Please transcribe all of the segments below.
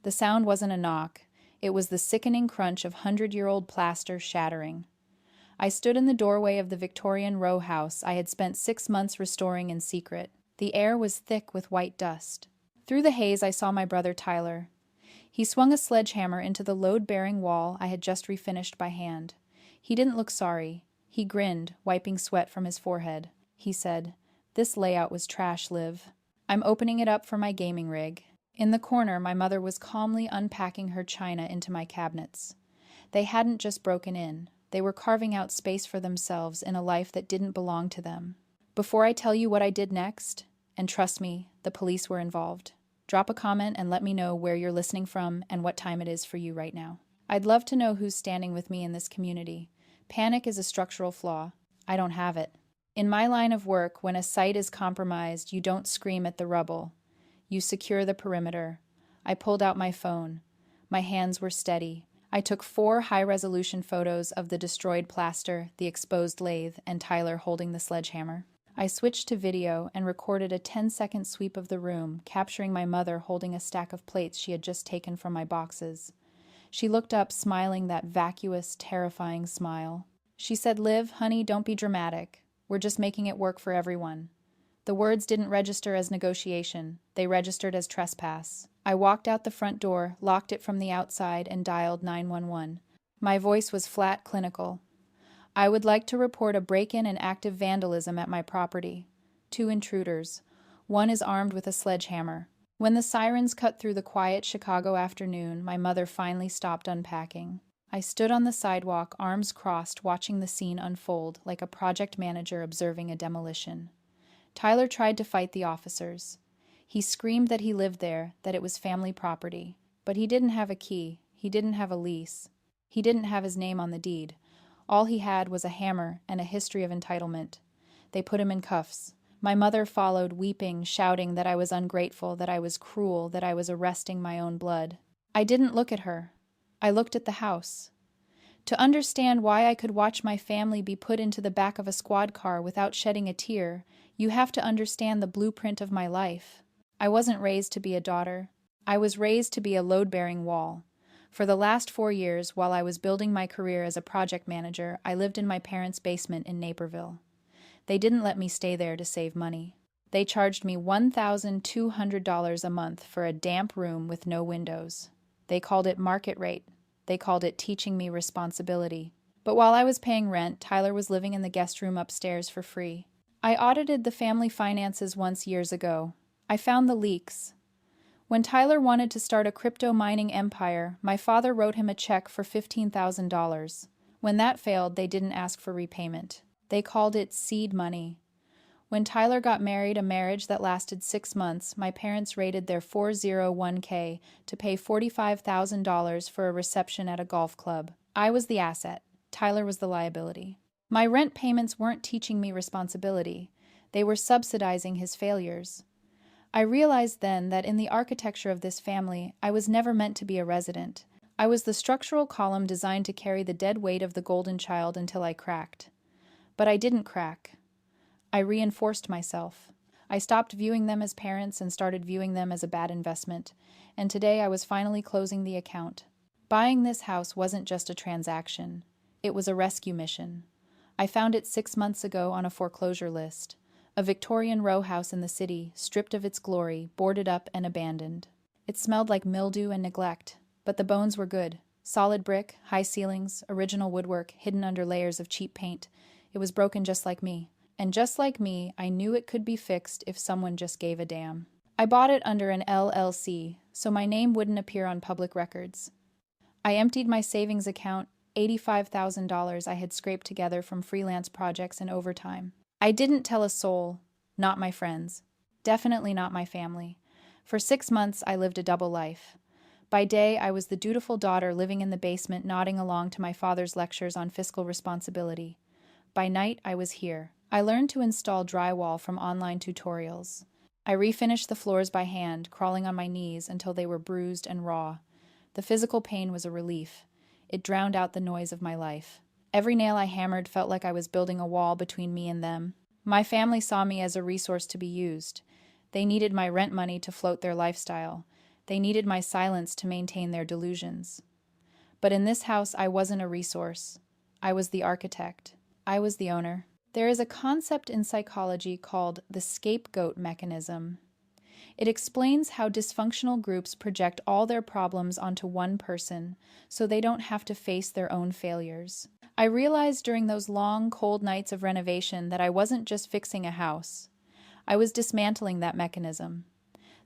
The sound wasn't a knock. It was the sickening crunch of hundred-year-old plaster shattering. I stood in the doorway of the Victorian row house I had spent 6 months restoring in secret. The air was thick with white dust. Through the haze I saw my brother Tyler. He swung a sledgehammer into the load-bearing wall I had just refinished by hand. He didn't look sorry. He grinned, wiping sweat from his forehead. He said, "This layout was trash, Liv. I'm opening it up for my gaming rig." In the corner, my mother was calmly unpacking her china into my cabinets. They hadn't just broken in. They were carving out space for themselves in a life that didn't belong to them. Before I tell you what I did next, and trust me, the police were involved, drop a comment and let me know where you're listening from and what time it is for you right now. I'd love to know who's standing with me in this community. Panic is a structural flaw. I don't have it. In my line of work, when a site is compromised, you don't scream at the rubble. You secure the perimeter. I pulled out my phone. My hands were steady. I took 4 high-resolution photos of the destroyed plaster, the exposed lathe, and Tyler holding the sledgehammer. I switched to video and recorded a 10-second sweep of the room, capturing my mother holding a stack of plates she had just taken from my boxes. She looked up, smiling that vacuous, terrifying smile. She said, "Liv, honey, don't be dramatic. We're just making it work for everyone." The words didn't register as negotiation. They registered as trespass. I walked out the front door, locked it from the outside, and dialed 911. My voice was flat, clinical. "I would like to report a break-in and active vandalism at my property. 2 intruders. One is armed with a sledgehammer." When the sirens cut through the quiet Chicago afternoon, my mother finally stopped unpacking. I stood on the sidewalk, arms crossed, watching the scene unfold, like a project manager observing a demolition. Tyler tried to fight the officers. He screamed that he lived there, that it was family property. But he didn't have a key. He didn't have a lease. He didn't have his name on the deed. All he had was a hammer and a history of entitlement. They put him in cuffs. My mother followed, weeping, shouting that I was ungrateful, that I was cruel, that I was arresting my own blood. I didn't look at her. I looked at the house. To understand why I could watch my family be put into the back of a squad car without shedding a tear, you have to understand the blueprint of my life. I wasn't raised to be a daughter. I was raised to be a load-bearing wall. For the last 4 years, while I was building my career as a project manager, I lived in my parents' basement in Naperville. They didn't let me stay there to save money. They charged me $1,200 a month for a damp room with no windows. They called it market rate. They called it teaching me responsibility. But while I was paying rent, Tyler was living in the guest room upstairs for free. I audited the family finances once years ago. I found the leaks. When Tyler wanted to start a crypto mining empire, my father wrote him a check for $15,000. When that failed, they didn't ask for repayment. They called it seed money. When Tyler got married, a marriage that lasted 6 months, my parents raided their 401k to pay $45,000 for a reception at a golf club. I was the asset. Tyler was the liability. My rent payments weren't teaching me responsibility. They were subsidizing his failures. I realized then that in the architecture of this family, I was never meant to be a resident. I was the structural column designed to carry the dead weight of the golden child until I cracked. But I didn't crack. I reinforced myself. I stopped viewing them as parents and started viewing them as a bad investment, and today I was finally closing the account. Buying this house wasn't just a transaction. It was a rescue mission. I found it 6 months ago on a foreclosure list. A Victorian row house in the city, stripped of its glory, boarded up and abandoned. It smelled like mildew and neglect, but the bones were good. Solid brick, high ceilings, original woodwork, hidden under layers of cheap paint. It was broken just like me. And just like me, I knew it could be fixed if someone just gave a damn. I bought it under an LLC, so my name wouldn't appear on public records. I emptied my savings account, $85,000 I had scraped together from freelance projects and overtime. I didn't tell a soul, not my friends, definitely not my family. For 6 months, I lived a double life. By day, I was the dutiful daughter living in the basement, nodding along to my father's lectures on fiscal responsibility. By night, I was here. I learned to install drywall from online tutorials. I refinished the floors by hand, crawling on my knees until they were bruised and raw. The physical pain was a relief. It drowned out the noise of my life. Every nail I hammered felt like I was building a wall between me and them. My family saw me as a resource to be used. They needed my rent money to float their lifestyle. They needed my silence to maintain their delusions. But in this house, I wasn't a resource. I was the architect. I was the owner. There is a concept in psychology called the scapegoat mechanism. It explains how dysfunctional groups project all their problems onto one person so they don't have to face their own failures. I realized during those long, cold nights of renovation that I wasn't just fixing a house. I was dismantling that mechanism.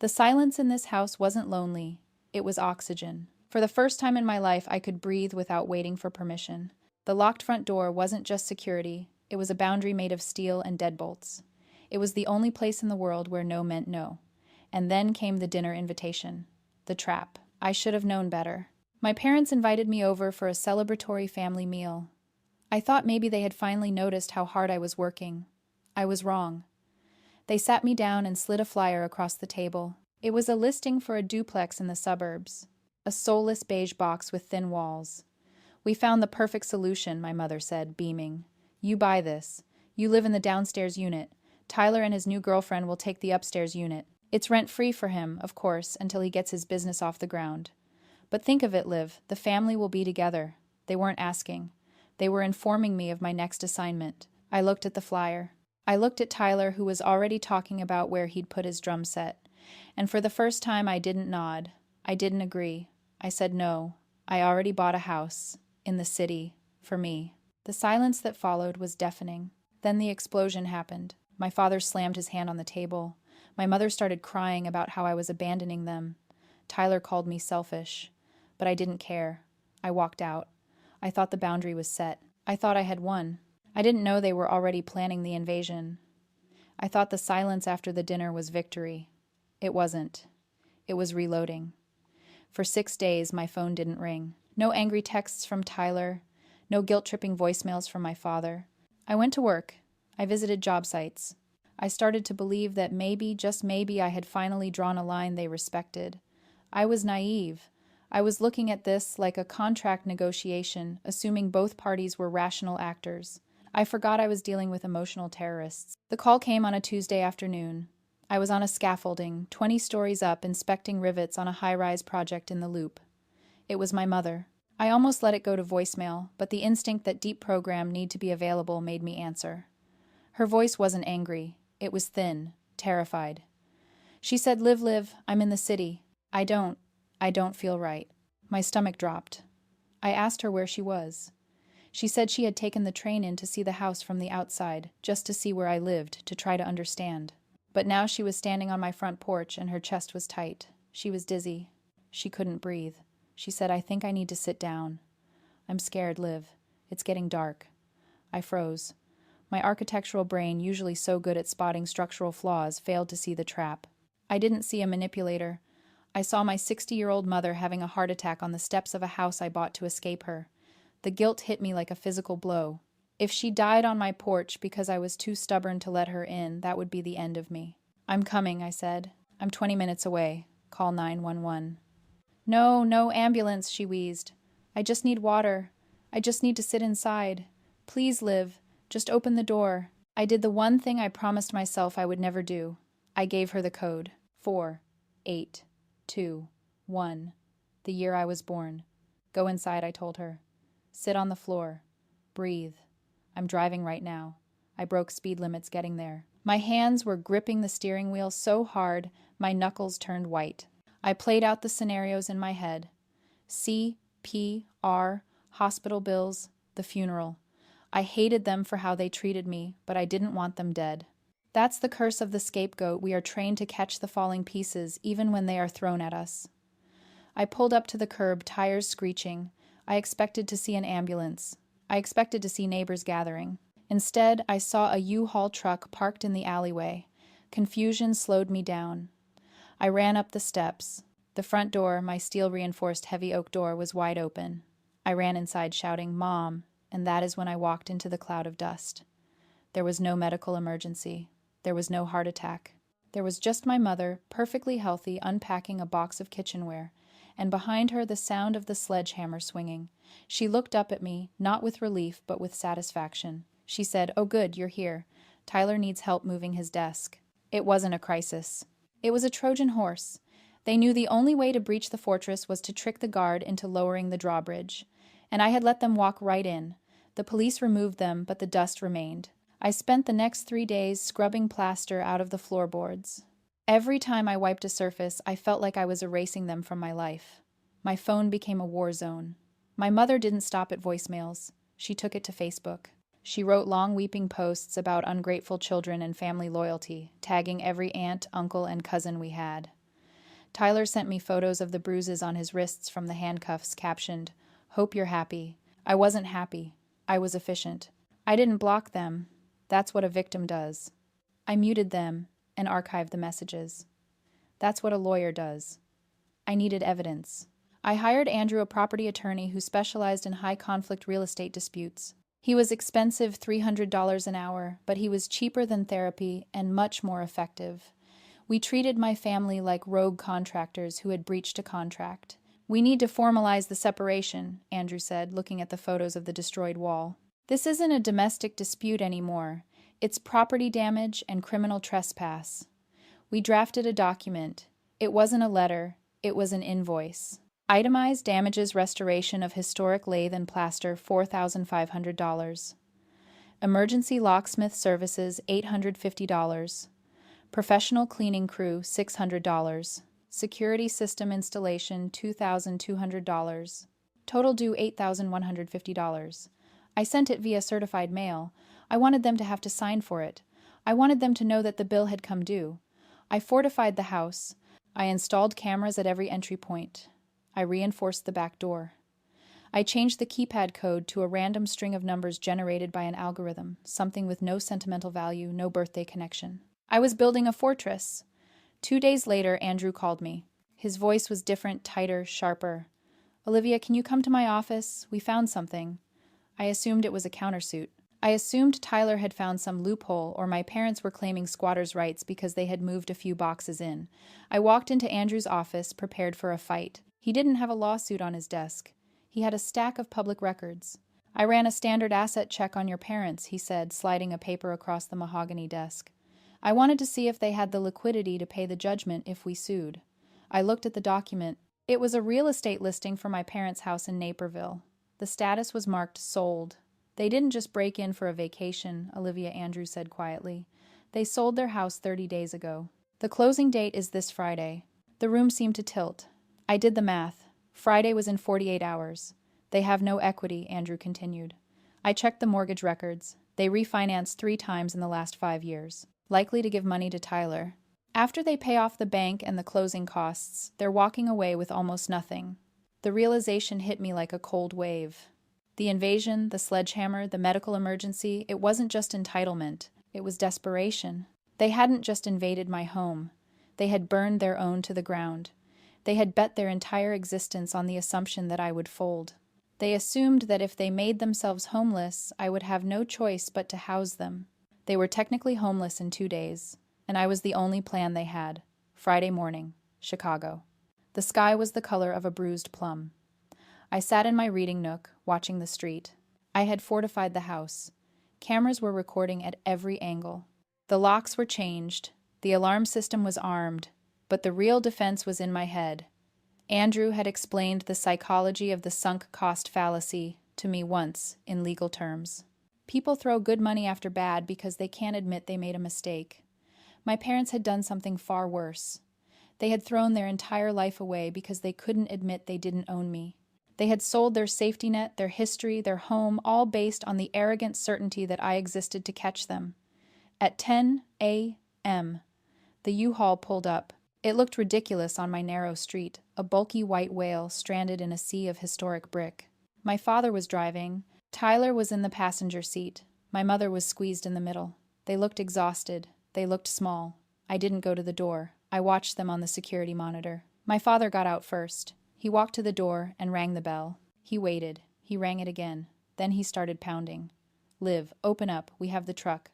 The silence in this house wasn't lonely. It was oxygen. For the first time in my life, I could breathe without waiting for permission. The locked front door wasn't just security. It was a boundary made of steel and deadbolts. It was the only place in the world where no meant no. And then came the dinner invitation. The trap. I should have known better. My parents invited me over for a celebratory family meal. I thought maybe they had finally noticed how hard I was working. I was wrong. They sat me down and slid a flyer across the table. It was a listing for a duplex in the suburbs. A soulless beige box with thin walls. "We found the perfect solution," my mother said, beaming. "You buy this. You live in the downstairs unit. Tyler and his new girlfriend will take the upstairs unit. It's rent-free for him, of course, until he gets his business off the ground. But think of it, Liv, the family will be together." They weren't asking. They were informing me of my next assignment. I looked at the flyer. I looked at Tyler, who was already talking about where he'd put his drum set. And for the first time, I didn't nod. I didn't agree. I said no. I already bought a house. In the city. For me. The silence that followed was deafening. Then the explosion happened. My father slammed his hand on the table. My mother started crying about how I was abandoning them. Tyler called me selfish. But I didn't care. I walked out. I thought the boundary was set. I thought I had won. I didn't know they were already planning the invasion. I thought the silence after the dinner was victory. It wasn't. It was reloading. For 6 days, my phone didn't ring. No angry texts from Tyler. No guilt-tripping voicemails from my father. I went to work. I visited job sites. I started to believe that maybe, just maybe, I had finally drawn a line they respected. I was naive. I was looking at this like a contract negotiation, assuming both parties were rational actors. I forgot I was dealing with emotional terrorists. The call came on a Tuesday afternoon. I was on a scaffolding, 20 stories up, inspecting rivets on a high-rise project in the Loop. It was my mother. I almost let it go to voicemail, but the instinct that deep program need to be available made me answer. Her voice wasn't angry. It was thin, terrified. She said, Liv, I'm in the city. I don't feel right." My stomach dropped. I asked her where she was. She said she had taken the train in to see the house from the outside, just to see where I lived, to try to understand. But now she was standing on my front porch and her chest was tight. She was dizzy. She couldn't breathe. She said, "I think I need to sit down. I'm scared, Liv. It's getting dark." I froze. My architectural brain, usually so good at spotting structural flaws, failed to see the trap. I didn't see a manipulator. I saw my 60-year-old mother having a heart attack on the steps of a house I bought to escape her. The guilt hit me like a physical blow. If she died on my porch because I was too stubborn to let her in, that would be the end of me. "I'm coming," I said. "I'm 20 minutes away. Call 911. No ambulance," she wheezed. "I just need water. I just need to sit inside. Please, Liv. Just open the door." I did the one thing I promised myself I would never do. I gave her the code. 4, 8, 2, 1. The year I was born. "Go inside," I told her. "Sit on the floor. Breathe. I'm driving right now. I broke speed limits getting there." My hands were gripping the steering wheel so hard, my knuckles turned white. I played out the scenarios in my head. C, P, R, hospital bills, the funeral. I hated them for how they treated me, but I didn't want them dead. That's the curse of the scapegoat. We are trained to catch the falling pieces, even when they are thrown at us. I pulled up to the curb, tires screeching. I expected to see an ambulance. I expected to see neighbors gathering. Instead, I saw a U-Haul truck parked in the alleyway. Confusion slowed me down. I ran up the steps. The front door, my steel-reinforced heavy oak door, was wide open. I ran inside shouting, "Mom," and that is when I walked into the cloud of dust. There was no medical emergency. There was no heart attack. There was just my mother, perfectly healthy, unpacking a box of kitchenware, and behind her the sound of the sledgehammer swinging. She looked up at me, not with relief, but with satisfaction. She said, "Oh good, you're here. Tyler needs help moving his desk." It wasn't a crisis. It was a Trojan horse. They knew the only way to breach the fortress was to trick the guard into lowering the drawbridge. And I had let them walk right in. The police removed them, but the dust remained. I spent the next 3 days scrubbing plaster out of the floorboards. Every time I wiped a surface, I felt like I was erasing them from my life. My phone became a war zone. My mother didn't stop at voicemails. She took it to Facebook. She wrote long weeping posts about ungrateful children and family loyalty, tagging every aunt, uncle, and cousin we had. Tyler sent me photos of the bruises on his wrists from the handcuffs, captioned, "Hope you're happy." I wasn't happy. I was efficient. I didn't block them. That's what a victim does. I muted them and archived the messages. That's what a lawyer does. I needed evidence. I hired Andrew, a property attorney who specialized in high-conflict real estate disputes. He was expensive, $300 an hour, but he was cheaper than therapy and much more effective. We treated my family like rogue contractors who had breached a contract. "We need to formalize the separation," Andrew said, looking at the photos of the destroyed wall. "This isn't a domestic dispute anymore. It's property damage and criminal trespass." We drafted a document. It wasn't a letter, it was an invoice. Itemized damages: restoration of historic lathe and plaster, $4,500. Emergency locksmith services, $850. Professional cleaning crew, $600. Security system installation, $2,200. Total due $8,150. I sent it via certified mail. I wanted them to have to sign for it. I wanted them to know that the bill had come due. I fortified the house. I installed cameras at every entry point. I reinforced the back door. I changed the keypad code to a random string of numbers generated by an algorithm, something with no sentimental value, no birthday connection. I was building a fortress. 2 days later, Andrew called me. His voice was different, tighter, sharper. "Olivia, can you come to my office? We found something." I assumed it was a countersuit. I assumed Tyler had found some loophole, or my parents were claiming squatters' rights because they had moved a few boxes in. I walked into Andrew's office, prepared for a fight. He didn't have a lawsuit on his desk. He had a stack of public records. "I ran a standard asset check on your parents," he said, sliding a paper across the mahogany desk. "I wanted to see if they had the liquidity to pay the judgment if we sued." I looked at the document. It was a real estate listing for my parents' house in Naperville. The status was marked sold. "They didn't just break in for a vacation," Olivia Andrews said quietly. "They sold their house 30 days ago. The closing date is this Friday." The room seemed to tilt. I did the math. Friday was in 48 hours. "They have no equity," Andrew continued. I checked the mortgage records. They refinanced 3 times in the last 5 years. Likely to give money to Tyler. After they pay off the bank and the closing costs, they're walking away with almost nothing. The realization hit me like a cold wave. The invasion, the sledgehammer, the medical emergency, it wasn't just entitlement. It was desperation. They hadn't just invaded my home. They had burned their own to the ground. They had bet their entire existence on the assumption that I would fold. They assumed that if they made themselves homeless, I would have no choice but to house them. They were technically homeless in 2 days, and I was the only plan they had. Friday morning, Chicago. The sky was the color of a bruised plum. I sat in my reading nook, watching the street. I had fortified the house. Cameras were recording at every angle. The locks were changed. The alarm system was armed. But the real defense was in my head. Andrew had explained the psychology of the sunk cost fallacy to me once, in legal terms. People throw good money after bad because they can't admit they made a mistake. My parents had done something far worse. They had thrown their entire life away because they couldn't admit they didn't own me. They had sold their safety net, their history, their home, all based on the arrogant certainty that I existed to catch them. At 10 a.m., the U-Haul pulled up. It looked ridiculous on my narrow street, a bulky white whale stranded in a sea of historic brick. My father was driving. Tyler was in the passenger seat. My mother was squeezed in the middle. They looked exhausted. They looked small. I didn't go to the door. I watched them on the security monitor. My father got out first. He walked to the door and rang the bell. He waited. He rang it again. Then he started pounding. "Liv, open up. We have the truck."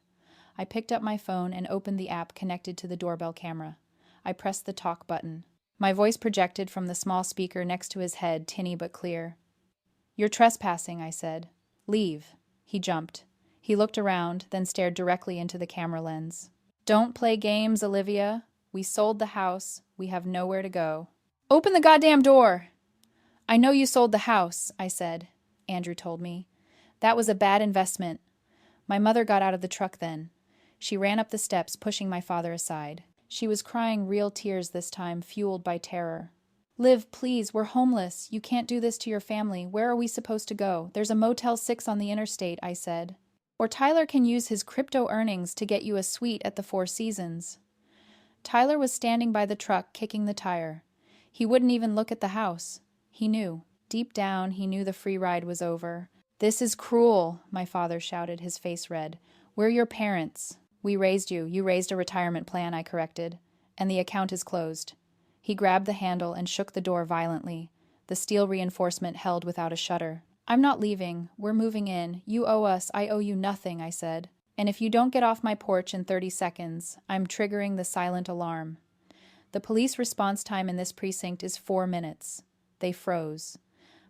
I picked up my phone and opened the app connected to the doorbell camera. I pressed the talk button. My voice projected from the small speaker next to his head, tinny but clear. "You're trespassing," I said. "Leave." He jumped. He looked around, then stared directly into the camera lens. "Don't play games, Olivia. We sold the house. We have nowhere to go. Open the goddamn door! I know you sold the house, I said. Andrew told me. That was a bad investment. My mother got out of the truck then. She ran up the steps, pushing my father aside. She was crying real tears this time, fueled by terror. Liv, please, we're homeless. You can't do this to your family. Where are we supposed to go? There's a Motel 6 on the interstate, I said. Or Tyler can use his crypto earnings to get you a suite at the Four Seasons. Tyler was standing by the truck, kicking the tire. He wouldn't even look at the house. He knew. Deep down, he knew the free ride was over. This is cruel, my father shouted, his face red. We're your parents. We raised you. You raised a retirement plan, I corrected. And the account is closed. He grabbed the handle and shook the door violently. The steel reinforcement held without a shudder. I'm not leaving. We're moving in. You owe us. I owe you nothing, I said. And if you don't get off my porch in 30 seconds, I'm triggering the silent alarm. The police response time in this precinct is 4 minutes. They froze.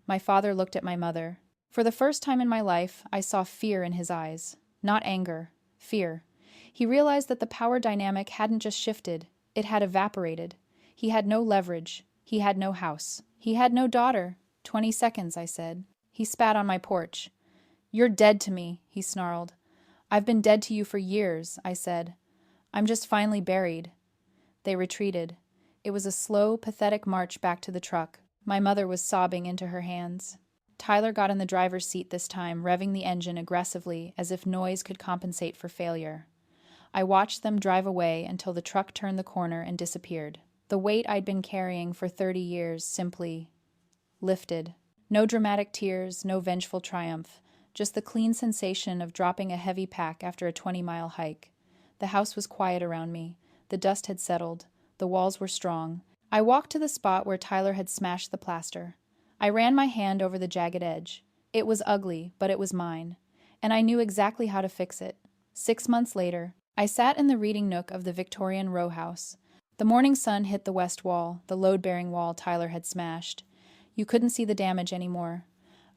My father looked at my mother. For the first time in my life, I saw fear in his eyes. Not anger. Fear. He realized that the power dynamic hadn't just shifted. It had evaporated. He had no leverage. He had no house. He had no daughter. 20 seconds, I said. He spat on my porch. You're dead to me, he snarled. I've been dead to you for years, I said. I'm just finally buried. They retreated. It was a slow, pathetic march back to the truck. My mother was sobbing into her hands. Tyler got in the driver's seat this time, revving the engine aggressively, as if noise could compensate for failure. I watched them drive away until the truck turned the corner and disappeared. The weight I'd been carrying for 30 years simply lifted. No dramatic tears, no vengeful triumph, just the clean sensation of dropping a heavy pack after a 20-mile hike. The house was quiet around me. The dust had settled. The walls were strong. I walked to the spot where Tyler had smashed the plaster. I ran my hand over the jagged edge. It was ugly, but it was mine. And I knew exactly how to fix it. 6 months later, I sat in the reading nook of the Victorian row house. The morning sun hit the west wall, the load-bearing wall Tyler had smashed. You couldn't see the damage anymore.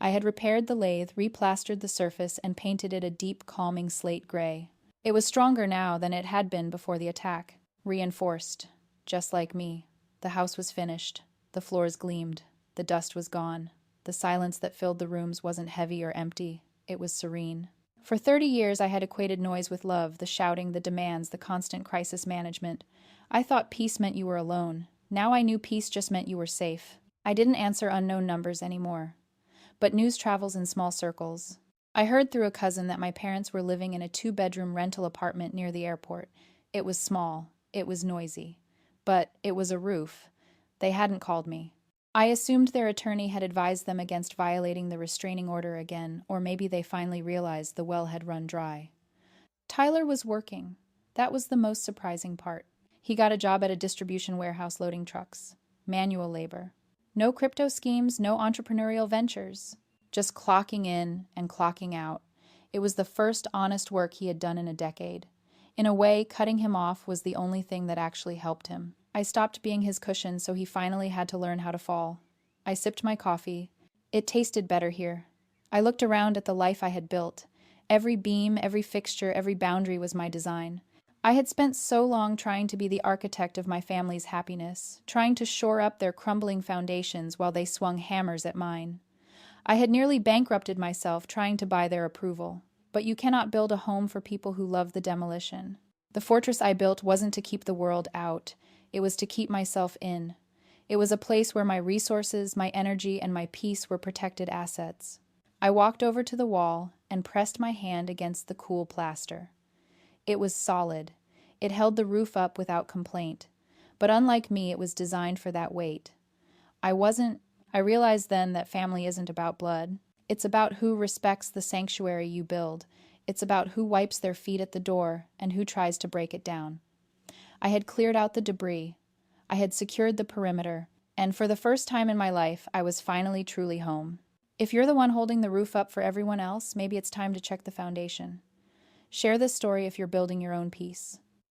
I had repaired the lathe, replastered the surface, and painted it a deep, calming slate gray. It was stronger now than it had been before the attack. Reinforced. Just like me. The house was finished. The floors gleamed. The dust was gone. The silence that filled the rooms wasn't heavy or empty. It was serene. For 30 years I had equated noise with love, the shouting, the demands, the constant crisis management. I thought peace meant you were alone. Now I knew peace just meant you were safe. I didn't answer unknown numbers anymore. But news travels in small circles. I heard through a cousin that my parents were living in a 2-bedroom rental apartment near the airport. It was small. It was noisy. But it was a roof. They hadn't called me. I assumed their attorney had advised them against violating the restraining order again, or maybe they finally realized the well had run dry. Tyler was working. That was the most surprising part. He got a job at a distribution warehouse loading trucks. Manual labor. No crypto schemes, no entrepreneurial ventures. Just clocking in and clocking out. It was the first honest work he had done in a decade. In a way, cutting him off was the only thing that actually helped him. I stopped being his cushion, so he finally had to learn how to fall. I sipped my coffee. It tasted better here. I looked around at the life I had built. Every beam, every fixture, every boundary was my design. I had spent so long trying to be the architect of my family's happiness, trying to shore up their crumbling foundations while they swung hammers at mine. I had nearly bankrupted myself trying to buy their approval. But you cannot build a home for people who love the demolition. The fortress I built wasn't to keep the world out. It was to keep myself in. It was a place where my resources, my energy, and my peace were protected assets. I walked over to the wall and pressed my hand against the cool plaster. It was solid. It held the roof up without complaint. But unlike me, it was designed for that weight. I realized then that family isn't about blood. It's about who respects the sanctuary you build. It's about who wipes their feet at the door and who tries to break it down. I had cleared out the debris. I had secured the perimeter. And for the first time in my life, I was finally truly home. If you're the one holding the roof up for everyone else, maybe it's time to check the foundation. Share this story if you're building your own peace.